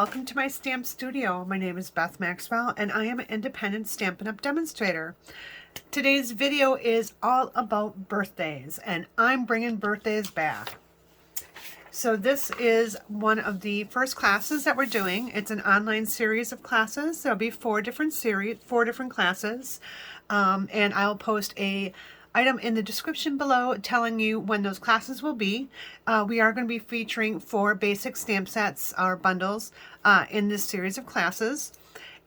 welcome to my stamp studio. My name is Beth Maxwell and I am an independent Stampin' Up! Demonstrator. Today's video is all about birthdays and I'm bringing birthdays back. So this is one of the first classes that we're doing. It's an online series of classes. There'll be four different classes, and I'll post a item in the description below telling you when those classes will be. We are going to be featuring 4 basic stamp sets or bundles in this series of classes.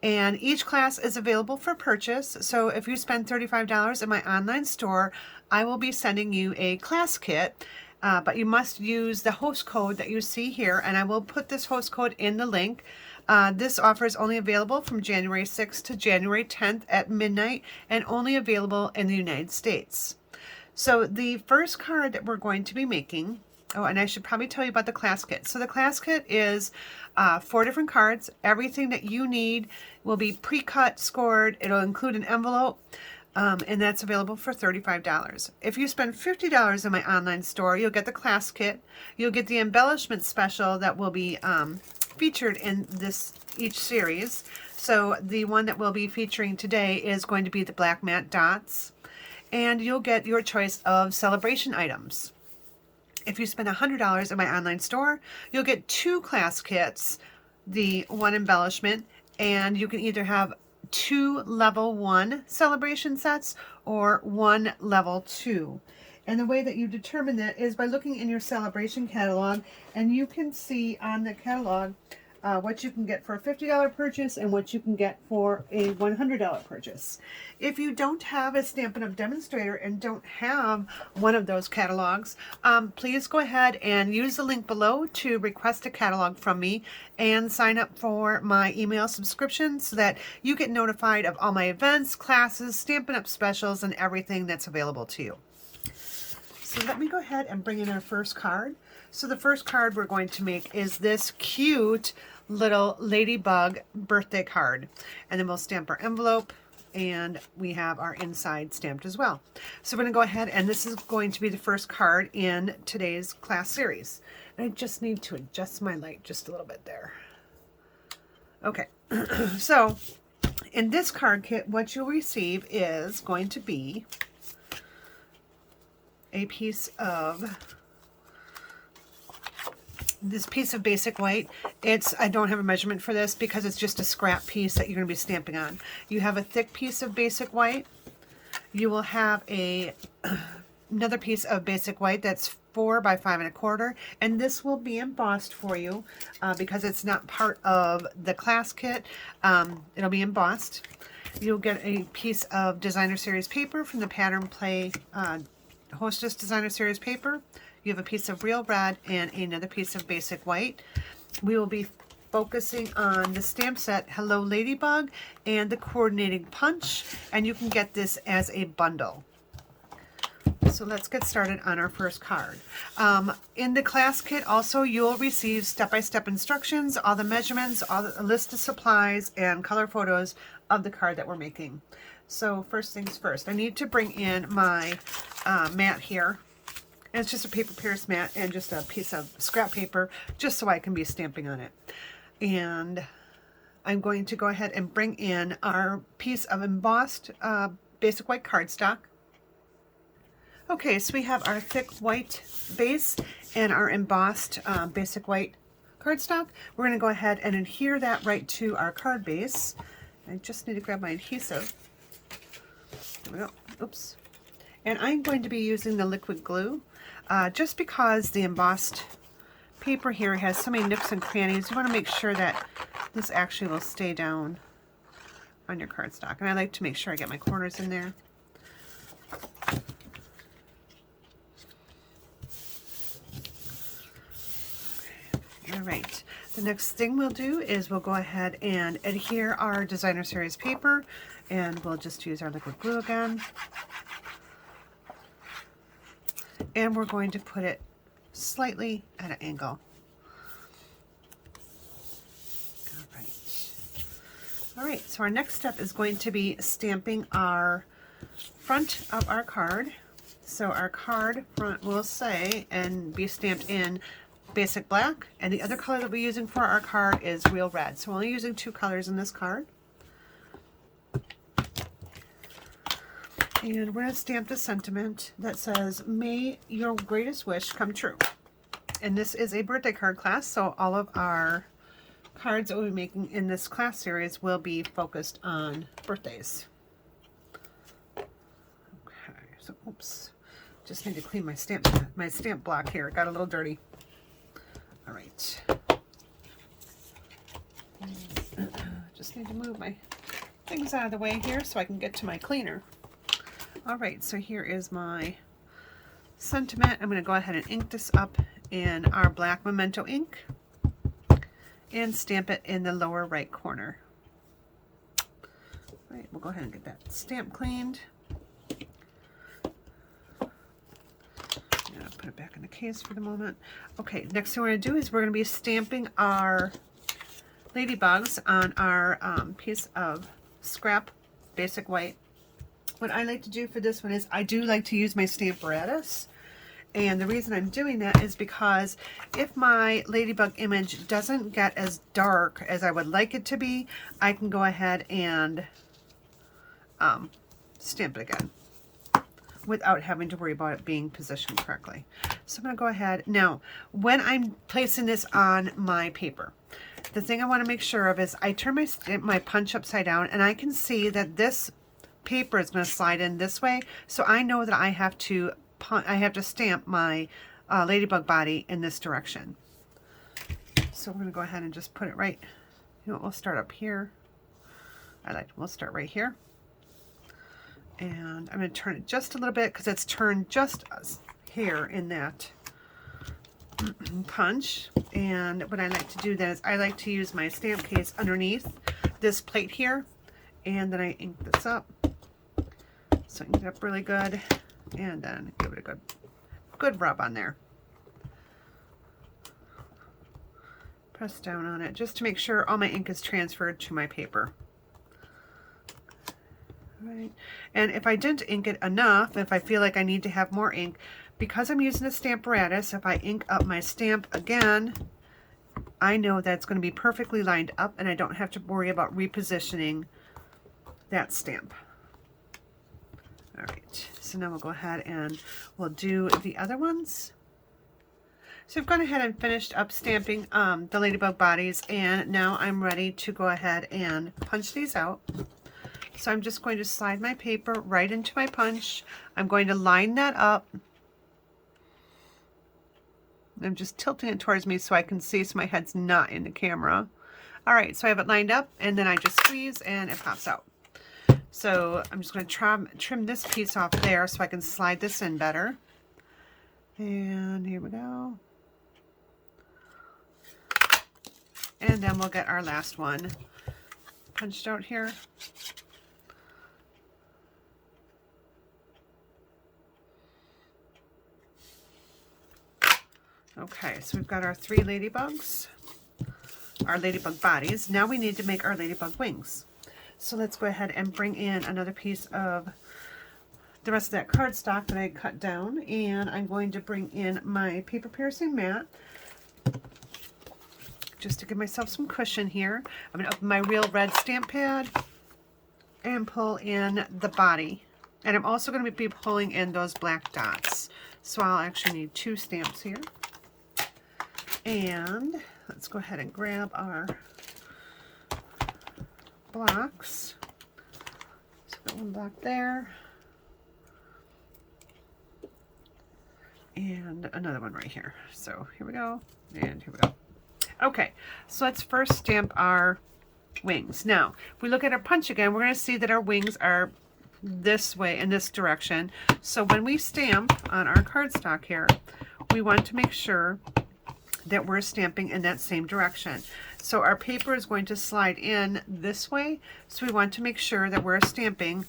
And each class is available for purchase. So if you spend $35 in my online store, I will be sending you a class kit. But you must use the host code that you see here, and I will put this host code in the link. This offer is only available from January 6th to January 10th at midnight and only available in the United States. So the first card that we're going to be making, oh, and I should probably tell you about the class kit. So the class kit is 4 different cards. Everything that you need will be pre-cut, scored. It'll include an envelope. And that's available for $35. If you spend $50 in my online store, you'll get the class kit. You'll get the embellishment special that will be featured in each series. So the one that we'll be featuring today is going to be the black matte dots. And you'll get your choice of celebration items. If you spend $100 in my online store, you'll get 2 class kits, the 1 embellishment, and you can either have 2 level 1 celebration sets or 1 level 2. And the way that you determine that is by looking in your celebration catalog, and you can see on the catalog what you can get for a $50 purchase and what you can get for a $100 purchase. If you don't have a Stampin' Up! Demonstrator and don't have one of those catalogs, please go ahead and use the link below to request a catalog from me and sign up for my email subscription so that you get notified of all my events, classes, Stampin' Up! Specials, and everything that's available to you. So let me go ahead and bring in our first card. So the first card we're going to make is this cute little Ladybug birthday card. And then we'll stamp our envelope, and we have our inside stamped as well. So we're going to go ahead, and this is going to be the first card in today's class series. And I just need to adjust my light just a little bit there. Okay, so in this card kit, what you'll receive is going to be a piece of this piece of basic white. I don't have a measurement for this because it's just a scrap piece that you're going to be stamping on. You have a thick piece of basic white. You will have another piece of basic white that's 4 by 5 1/4, and this will be embossed for you because it's not part of the class kit. It'll be embossed. You'll get a piece of designer series paper from the Pattern Play Hostess Designer Series paper. You have a piece of real red and another piece of basic white. We will be focusing on the stamp set Hello Ladybug and the coordinating punch, and you can get this as a bundle. So let's get started on our first card. In the class kit also you'll receive step-by-step instructions, all the measurements, a list of supplies, and color photos of the card that we're making. So first things first, I need to bring in my mat here. And it's just a paper pierce mat and just a piece of scrap paper just so I can be stamping on it. And I'm going to go ahead and bring in our piece of embossed basic white cardstock. Okay, so we have our thick white base and our embossed basic white cardstock. We're going to go ahead and adhere that right to our card base. I just need to grab my adhesive. There we go. Oops. And I'm going to be using the liquid glue. Just because the embossed paper here has so many nooks and crannies, you want to make sure that this actually will stay down on your cardstock. And I like to make sure I get my corners in there. All right. The next thing we'll do is we'll go ahead and adhere our designer series paper, and we'll just use our liquid glue again. And we're going to put it slightly at an angle. All right, so our next step is going to be stamping our front of our card. So our card front will say and be stamped in basic black, and the other color that we're using for our card is real red. So we're only using 2 colors in this card. And we're going to stamp the sentiment that says, may your greatest wish come true. And this is a birthday card class, so all of our cards that we'll be making in this class series will be focused on birthdays. Okay, so oops, just need to clean my stamp block here. It got a little dirty. All right. Just need to move my things out of the way here so I can get to my cleaner. All right, so here is my sentiment. I'm going to go ahead and ink this up in our black Memento ink and stamp it in the lower right corner. All right, we'll go ahead and get that stamp cleaned. Put it back in the case for the moment. Okay, next thing we're going to do is we're going to be stamping our ladybugs on our piece of scrap basic white. What I like to do for this one is I do like to use my Stamparatus. And the reason I'm doing that is because if my ladybug image doesn't get as dark as I would like it to be, I can go ahead and stamp it again without having to worry about it being positioned correctly. So I'm going to go ahead. Now, when I'm placing this on my paper, the thing I want to make sure of is I turn my punch upside down, and I can see that this paper is going to slide in this way. So I know that I have to stamp my ladybug body in this direction. So we're going to go ahead and just put it right. You know, we'll start up here. We'll start right here. And I'm going to turn it just a little bit because it's turned just here in that punch. And what I like to do then is I like to use my stamp case underneath this plate here, and then I ink this up so I can get up really good, and then give it a good rub on there. Press down on it just to make sure all my ink is transferred to my paper. Right. And if I didn't ink it enough, if I feel like I need to have more ink, because I'm using a Stamparatus, if I ink up my stamp again, I know that it's going to be perfectly lined up and I don't have to worry about repositioning that stamp. All right, so now we'll go ahead and we'll do the other ones. So I've gone ahead and finished up stamping the ladybug bodies, and now I'm ready to go ahead and punch these out. So I'm just going to slide my paper right into my punch. I'm going to line that up. I'm just tilting it towards me so I can see, so my head's not in the camera. All right, so I have it lined up, and then I just squeeze and it pops out. So I'm just going to trim this piece off there so I can slide this in better. And here we go. And then we'll get our last one punched out here. Okay, so we've got our 3 ladybugs, our ladybug bodies. Now we need to make our ladybug wings. So let's go ahead and bring in another piece of the rest of that cardstock that I cut down, and I'm going to bring in my paper piercing mat just to give myself some cushion here. I'm going to open my real red stamp pad and pull in the body. And I'm also going to be pulling in those black dots. So I'll actually need 2 stamps here. And let's go ahead and grab our blocks. So got one block there. And another one right here. So here we go, and here we go. Okay, so let's first stamp our wings. Now, if we look at our punch again, we're going to see that our wings are this way, in this direction. So when we stamp on our cardstock here, we want to make sure that we're stamping in that same direction. So our paper is going to slide in this way, so we want to make sure that we're stamping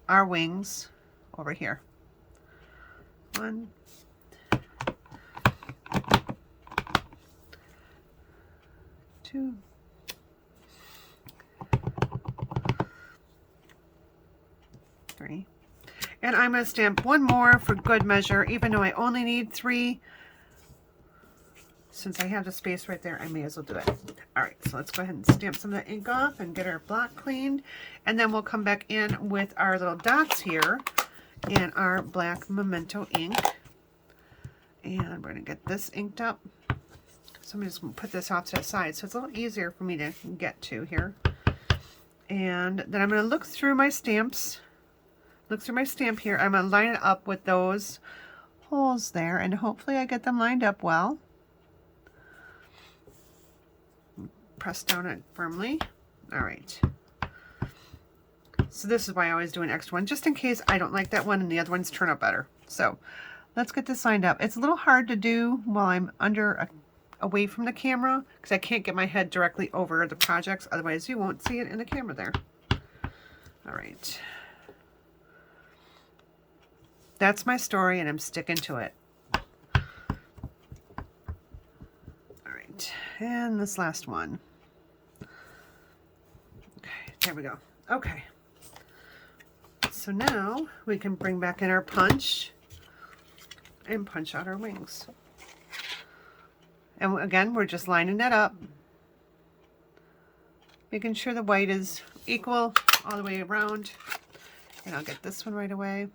our wings over here. 1, 2, 3, and I'm going to stamp one more for good measure, even though I only need 3. since I have the space right there, I may as well do it. All right, so let's go ahead and stamp some of the ink off and get our block cleaned. And then we'll come back in with our little dots here and our black Memento ink. And we're gonna get this inked up. So I'm just gonna put this off to the side so it's a little easier for me to get to here. And then I'm gonna look through my stamps, look through my stamp here. I'm gonna line it up with those holes there, and hopefully I get them lined up well. Press down it firmly. All right. So this is why I always do an extra one, just in case I don't like that one and the other ones turn out better. So let's get this lined up. It's a little hard to do while I'm away from the camera because I can't get my head directly over the projects. Otherwise you won't see it in the camera there. All right. That's my story and I'm sticking to it. All right. And this last one. Okay, there we go. Okay. So now we can bring back in our punch and punch out our wings. And again, we're just lining that up, making sure the white is equal all the way around. And I'll get this one right away.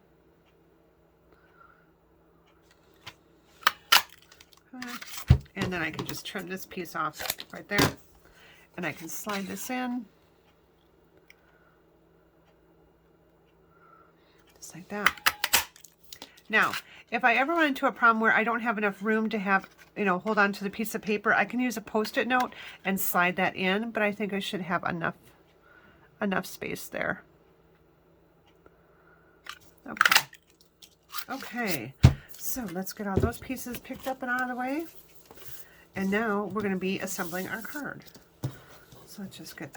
Okay. And then I can just trim this piece off right there. And I can slide this in. Just like that. Now, if I ever run into a problem where I don't have enough room to have, hold on to the piece of paper, I can use a Post-it note and slide that in, but I think I should have enough space there. Okay. Okay. So let's get all those pieces picked up and out of the way. And now we're going to be assembling our card. So let's just get...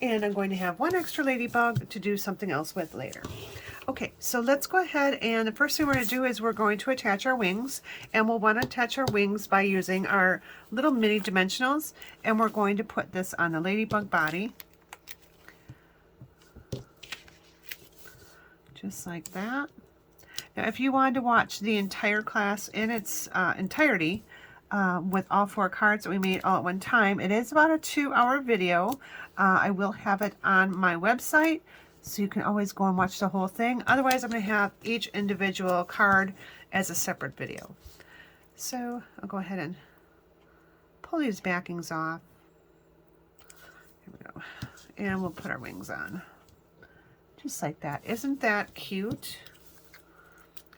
And I'm going to have one extra ladybug to do something else with later. Okay, so let's go ahead, and the first thing we're going to do is we're going to attach our wings, and we'll want to attach our wings by using our little mini dimensionals, and we're going to put this on the ladybug body. Just like that. Now, if you wanted to watch the entire class in its entirety, with all 4 cards that we made all at one time, it is about a 2-hour video. I will have it on my website, so you can always go and watch the whole thing. Otherwise, I'm going to have each individual card as a separate video. So I'll go ahead and pull these backings off. Here we go. And we'll put our wings on. Just like that. Isn't that cute?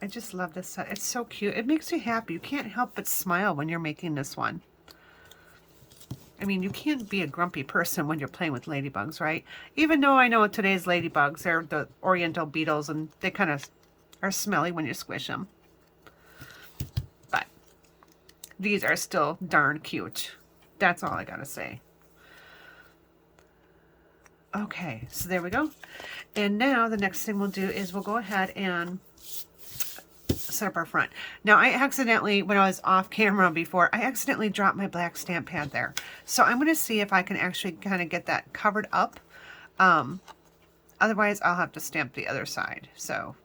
I just love this set. It's so cute. It makes you happy. You can't help but smile when you're making this one. I mean, you can't be a grumpy person when you're playing with ladybugs, right? Even though I know today's ladybugs, they're the oriental beetles, and they kind of are smelly when you squish them. But these are still darn cute. That's all I gotta say. Okay, so there we go. And now the next thing we'll do is we'll go ahead and set up our front. Now, I accidentally, when I was off camera before, I accidentally dropped my black stamp pad there. So I'm going to see if I can actually kind of get that covered up. Otherwise, I'll have to stamp the other side. So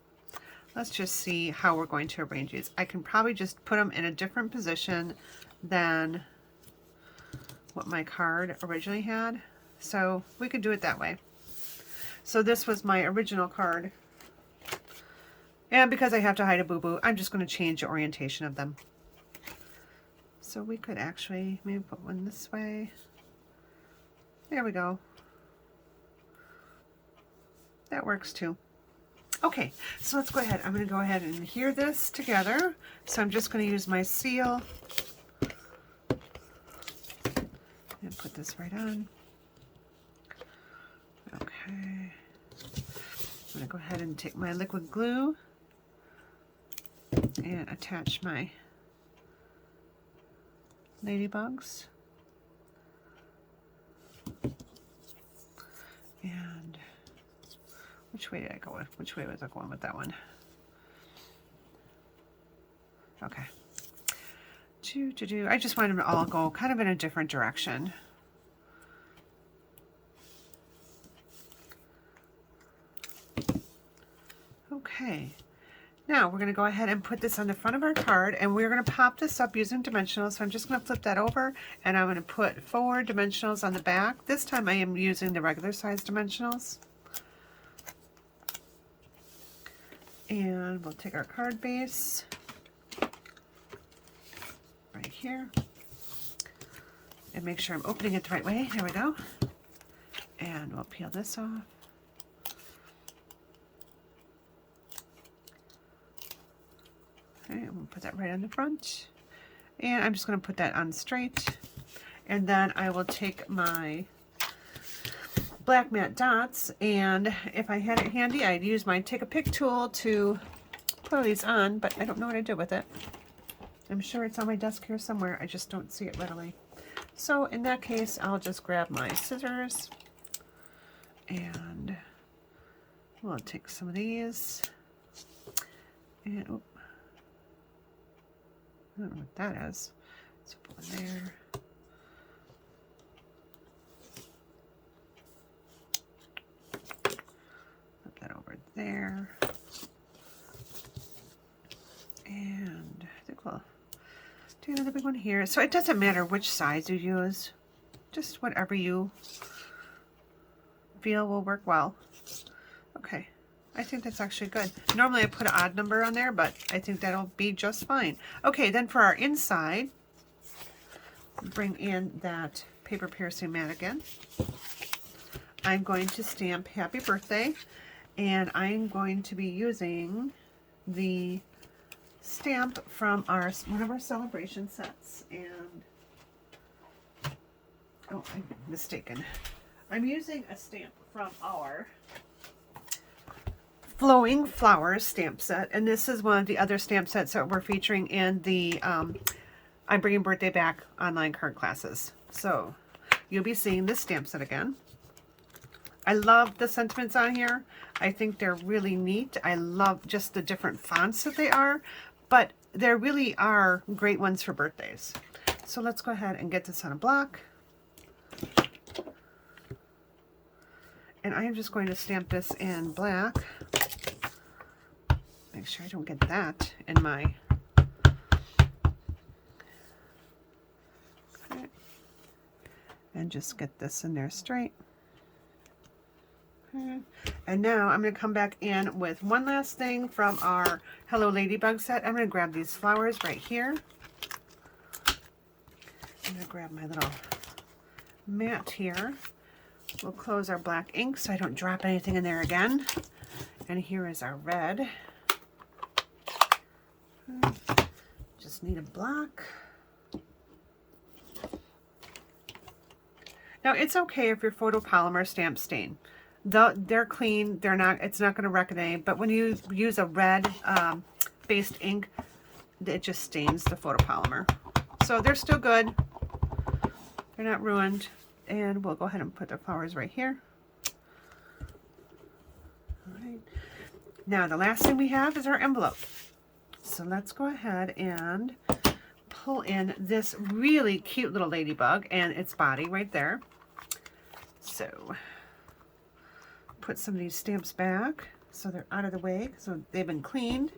let's just see how we're going to arrange these. I can probably just put them in a different position than what my card originally had. So we could do it that way. So this was my original card. And because I have to hide a boo-boo, I'm just going to change the orientation of them. So we could actually maybe put one this way. There we go. That works too. Okay, so let's go ahead. I'm going to go ahead and adhere this together. So I'm just going to use my seal and put this right on. Okay. I'm going to go ahead and take my liquid glue and attach my ladybugs. And which way did I go with? Which way was I going with that one? Okay. I just wanted them to all go kind of in a different direction. Okay. Now we're going to go ahead and put this on the front of our card, and we're going to pop this up using dimensionals. So I'm just going to flip that over, and I'm going to put 4 dimensionals on the back. This time I am using the regular size dimensionals. And we'll take our card base right here and make sure I'm opening it the right way. There we go. And we'll peel this off. Okay, and we'll put that right on the front. And I'm just going to put that on straight. And then I will take my black matte dots, and if I had it handy, I'd use my take a pick tool to put all these on, but I don't know what I did with it. I'm sure it's on my desk here somewhere. I just don't see it readily. So in that case, I'll just grab my scissors, and we'll take some of these, and oh, I don't know what that is. So put one there. Put that over there. And I think we'll do another big one here. So it doesn't matter which size you use. Just whatever you feel will work well. Okay. I think that's actually good. Normally I put an odd number on there, but I think that'll be just fine. Okay, then for our inside, bring in that paper piercing mat again. I'm going to stamp Happy Birthday, and I'm going to be using the stamp from one of our celebration sets. And oh, I'm mistaken. I'm using a stamp from our Flowing Flowers stamp set, and this is one of the other stamp sets that we're featuring in the I'm Bringing Birthday Back online card classes. So you'll be seeing this stamp set again. I love the sentiments on here. I think they're really neat. I love just the different fonts that they are, but there really are great ones for birthdays. So let's go ahead and get this on a block. And I am just going to stamp this in black. Make sure I don't get that in my... Okay. And just get this in there straight. Okay. And now I'm going to come back in with one last thing from our Hello Ladybug set. I'm going to grab these flowers right here. I'm going to grab my little mat here. We'll close our black ink so I don't drop anything in there again. And here is our red. Just need a block. Now it's okay if your photopolymer stamps stain. They're clean. They're not. It's not going to wreck anything. But when you use a red based ink, it just stains the photopolymer. So they're still good. They're not ruined. And we'll go ahead and put the flowers right here. All right. Now the last thing we have is our envelope. So let's go ahead and pull in this really cute little ladybug and its body right there. So put some of these stamps back so they're out of the way, so they've been cleaned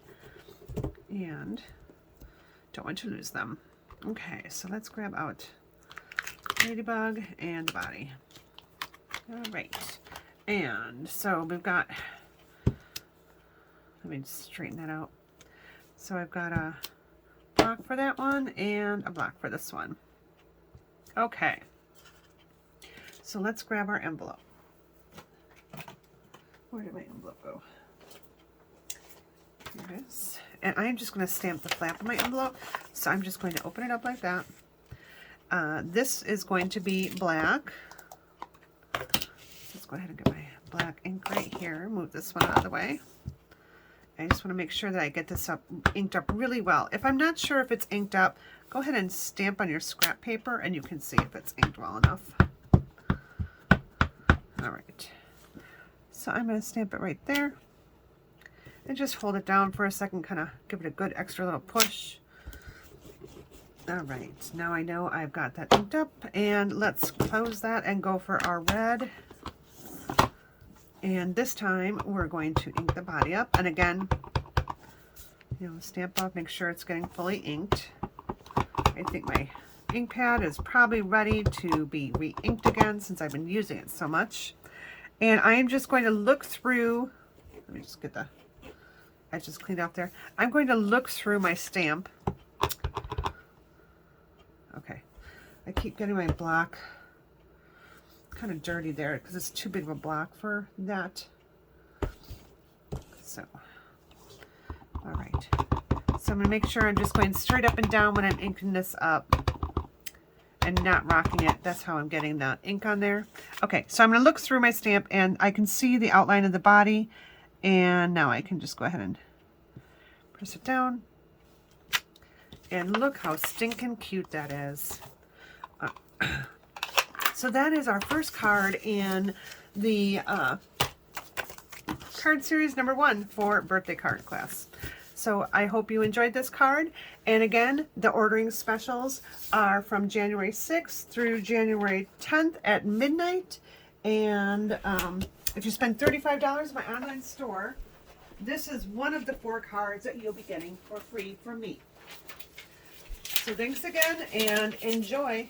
and don't want to lose them. Okay, so let's grab out ladybug and the body. All right, and so we've got, let me straighten that out. So I've got a block for that one and a block for this one. Okay, so let's grab our envelope. Where did my envelope go? Here it is. And I'm just going to stamp the flap of my envelope. So I'm just going to open it up like that. This is going to be black. Let's go ahead and get my black ink right here. Move this one out of the way. I just want to make sure that I get this inked up really well. If I'm not sure if it's inked up, go ahead and stamp on your scrap paper and you can see if it's inked well enough. All right. So I'm going to stamp it right there. And just hold it down for a second, kind of give it a good extra little push. All right, now I know I've got that inked up, and let's close that and go for our red. And this time we're going to ink the body up, and again, stamp off, make sure it's getting fully inked. I think my ink pad is probably ready to be re-inked again since I've been using it so much. And I am just going to look through, let me just get the, I just cleaned out there. I'm going to look through my stamp. Okay, I keep getting my block kind of dirty there because it's too big of a block for that. So, all right. So I'm going to make sure I'm just going straight up and down when I'm inking this up and not rocking it. That's how I'm getting the ink on there. Okay, so I'm going to look through my stamp and I can see the outline of the body. And now I can just go ahead and press it down. And look how stinking cute that is. So that is our first card in the card series number 1 for birthday card class. So I hope you enjoyed this card. And again, the ordering specials are from January 6th through January 10th at midnight. And if you spend $35 in my online store, this is one of the 4 cards that you'll be getting for free from me. So thanks again and enjoy.